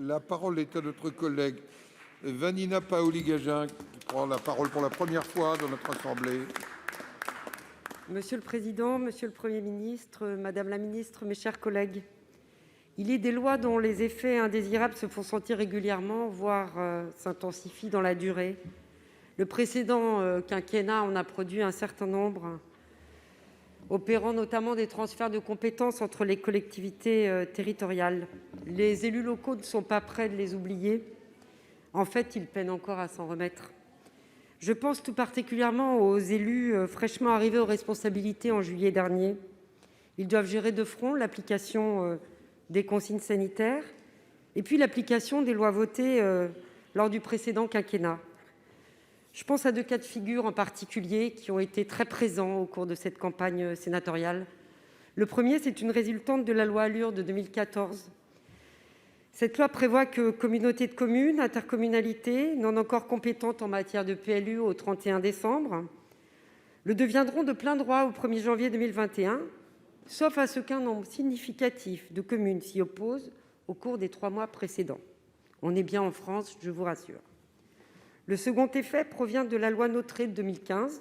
La parole est à notre collègue Vanina Paoli-Gagin, qui prend la parole pour la première fois dans notre assemblée. Monsieur le président, monsieur le Premier ministre, madame la ministre, mes chers collègues, il est des lois dont les effets indésirables se font sentir régulièrement, voire s'intensifient dans la durée. Le précédent quinquennat en a produit un certain nombre, opérant notamment des transferts de compétences entre les collectivités territoriales. Les élus locaux ne sont pas prêts de les oublier. En fait, ils peinent encore à s'en remettre. Je pense tout particulièrement aux élus fraîchement arrivés aux responsabilités en juillet dernier. Ils doivent gérer de front l'application des consignes sanitaires et puis l'application des lois votées lors du précédent quinquennat. Je pense à deux cas de figure en particulier qui ont été très présents au cours de cette campagne sénatoriale. Le premier, c'est une résultante de la loi ALUR de 2014. Cette loi prévoit que communautés de communes, intercommunalités, non encore compétentes en matière de PLU au 31 décembre, le deviendront de plein droit au 1er janvier 2021, sauf à ce qu'un nombre significatif de communes s'y opposent au cours des 3 mois précédents. On est bien en France, je vous rassure. Le second effet provient de la loi NOTRe de 2015,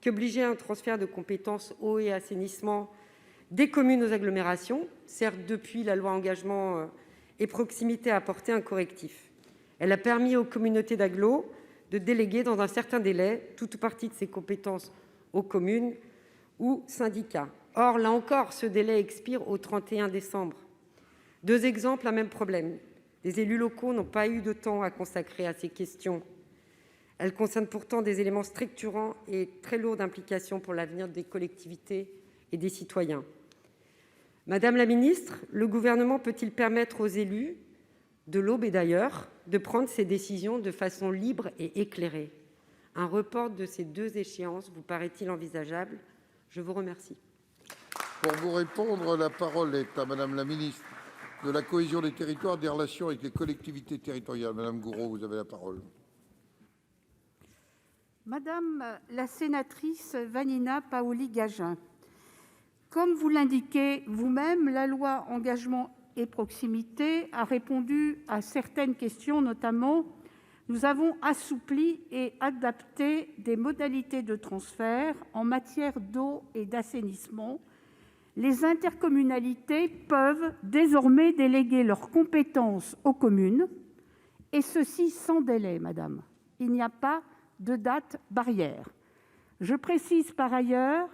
qui obligeait un transfert de compétences eau et assainissement des communes aux agglomérations. Certes, depuis, la loi Engagement et proximité a apporté un correctif. Elle a permis aux communautés d'agglo de déléguer dans un certain délai toute ou partie de ses compétences aux communes ou syndicats. Or, là encore, ce délai expire au 31 décembre. 2 exemples, un même problème. Les élus locaux n'ont pas eu de temps à consacrer à ces questions. Elles concernent pourtant des éléments structurants et très lourds d'implication pour l'avenir des collectivités et des citoyens. Madame la ministre, le Gouvernement peut-il permettre aux élus, de l'Aube et d'ailleurs, de prendre ces décisions de façon libre et éclairée ? Un report de ces 2 échéances vous paraît-il envisageable ? Je vous remercie. Pour vous répondre, la parole est à Madame la ministre de la Cohésion des territoires, des relations avec les collectivités territoriales. Madame Gourault, vous avez la parole. Madame la sénatrice Vanina Paoli-Gagin, comme vous l'indiquez vous-même, la loi Engagement et proximité a répondu à certaines questions, notamment nous avons assoupli et adapté des modalités de transfert en matière d'eau et d'assainissement. Les intercommunalités peuvent désormais déléguer leurs compétences aux communes, et ceci sans délai, madame. Il n'y a pas de date barrière. Je précise par ailleurs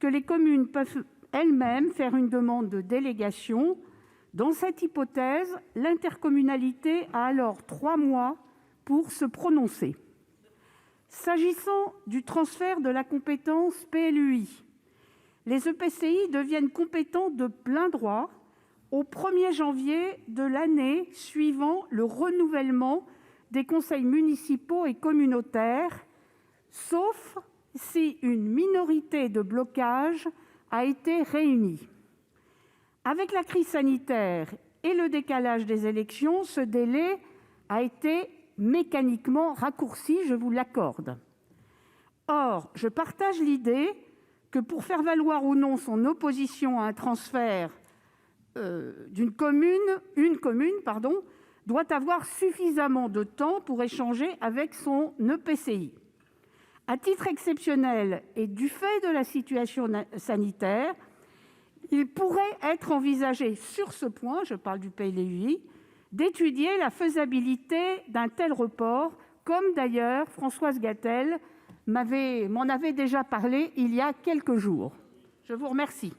que les communes peuvent elles-mêmes faire une demande de délégation. Dans cette hypothèse, l'intercommunalité a alors 3 mois pour se prononcer. S'agissant du transfert de la compétence PLUi, les EPCI deviennent compétents de plein droit au 1er janvier de l'année suivant le renouvellement des conseils municipaux et communautaires, sauf si une minorité de blocage a été réunie. Avec la crise sanitaire et le décalage des élections, ce délai a été mécaniquement raccourci, je vous l'accorde. Or, je partage l'idée que pour faire valoir ou non son opposition à un transfert, une commune doit avoir suffisamment de temps pour échanger avec son EPCI. À titre exceptionnel et du fait de la situation sanitaire, il pourrait être envisagé sur ce point, je parle du PLUi, d'étudier la faisabilité d'un tel report, comme d'ailleurs Françoise Gatel m'en avait déjà parlé il y a quelques jours. Je vous remercie.